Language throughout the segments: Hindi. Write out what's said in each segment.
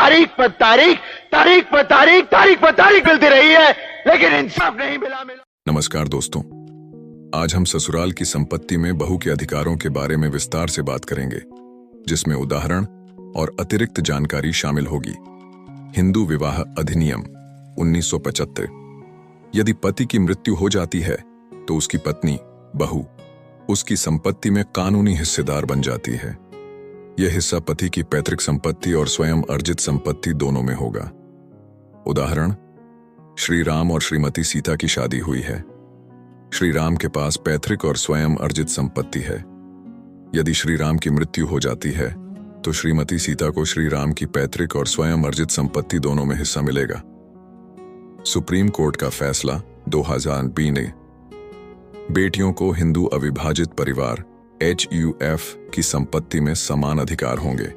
तारीख पर तारीख, तारीख पर तारीख, तारीख पर तारीख मिलती रही है, लेकिन इंसाफ नहीं मिला। नमस्कार दोस्तों, आज हम ससुराल की संपत्ति में बहू के अधिकारों के बारे में विस्तार से बात करेंगे, जिसमें उदाहरण और अतिरिक्त जानकारी शामिल होगी। हिंदू विवाह अधिनियम 1975। यदि पति की मृत्यु हो जाती है तो उसकी पत्नी बहू उसकी संपत्ति में कानूनी हिस्सेदार बन जाती है। यह हिस्सा पति की पैतृक संपत्ति और स्वयं अर्जित संपत्ति दोनों में होगा। उदाहरण, श्री राम और श्रीमती सीता की शादी हुई है। श्री राम के पास पैतृक और स्वयं अर्जित संपत्ति है। यदि श्री राम की मृत्यु हो जाती है तो श्रीमती सीता को श्री राम की पैतृक और स्वयं अर्जित संपत्ति दोनों में हिस्सा मिलेगा। सुप्रीम कोर्ट का फैसला 2020 ने बेटियों को हिंदू अविभाजित परिवार HUF की संपत्ति में समान अधिकार होंगे।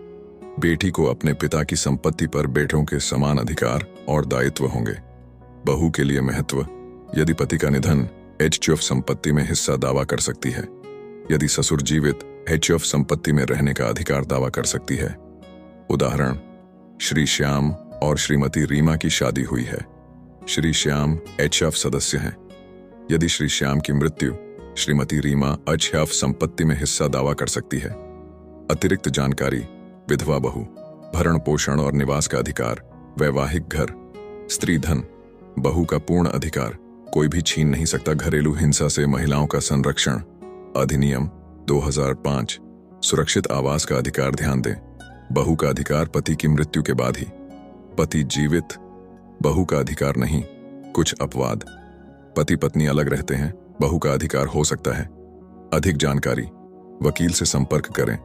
बेटी को अपने पिता की संपत्ति पर बेटों के समान अधिकार और दायित्व होंगे। बहू के लिए महत्व, यदि पति का निधन HUF संपत्ति में हिस्सा दावा कर सकती है। यदि ससुर जीवित HUF संपत्ति में रहने का अधिकार दावा कर सकती है। उदाहरण, श्री श्याम और श्रीमती रीमा की शादी हुई है। श्री श्याम HUF सदस्य हैं। यदि श्री श्याम की मृत्यु, श्रीमती रीमा HUF संपत्ति में हिस्सा दावा कर सकती है। अतिरिक्त जानकारी, विधवा बहू, भरण पोषण और निवास का अधिकार, वैवाहिक घर, स्त्री धन, बहू का पूर्ण अधिकार, कोई भी छीन नहीं सकता। घरेलू हिंसा से महिलाओं का संरक्षण, अधिनियम 2005। सुरक्षित आवास का अधिकार ध्यान दें। बहू का अधिकार पति की मृत्यु के बाद ही। पति जीवित, बहू का अधिकार नहीं। कुछ अपवाद, पति पत्नी अलग रहते हैं, बहू का अधिकार हो सकता है। अधिक जानकारी, वकील से संपर्क करें।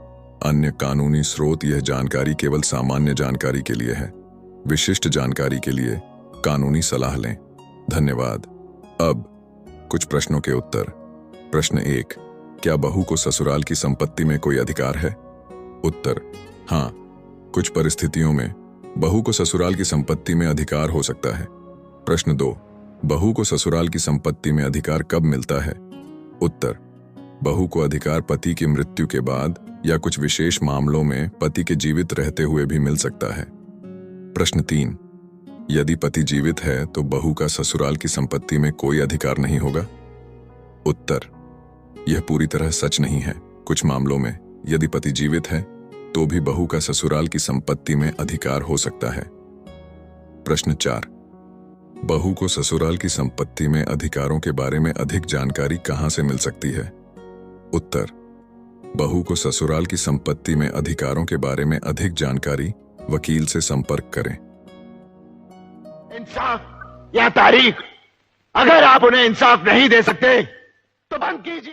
अन्य कानूनी स्रोत, यह जानकारी केवल सामान्य जानकारी के लिए है। विशिष्ट जानकारी के लिए कानूनी सलाह लें। धन्यवाद। अब कुछ प्रश्नों के उत्तर। प्रश्न 1, क्या बहू को ससुराल की संपत्ति में कोई अधिकार है? उत्तर, हाँ, कुछ परिस्थितियों में बहू को ससुराल की संपत्ति में अधिकार हो सकता है। प्रश्न 2, बहू को ससुराल की संपत्ति में अधिकार कब मिलता है? उत्तर, बहू को अधिकार पति की मृत्यु के बाद या कुछ विशेष मामलों में पति के जीवित रहते हुए भी मिल सकता है। प्रश्न 3, यदि पति जीवित है तो बहू का ससुराल की संपत्ति में कोई अधिकार नहीं होगा? उत्तर, यह पूरी तरह सच नहीं है। कुछ मामलों में यदि पति जीवित है तो भी बहू का ससुराल की संपत्ति में अधिकार हो सकता है। प्रश्न 4, बहू को ससुराल की संपत्ति में अधिकारों के बारे में अधिक जानकारी कहां से मिल सकती है? उत्तर, बहू को ससुराल की संपत्ति में अधिकारों के बारे में अधिक जानकारी वकील से संपर्क करें। इंसाफ या तारीख, अगर आप उन्हें इंसाफ नहीं दे सकते तो बंद कीजिए।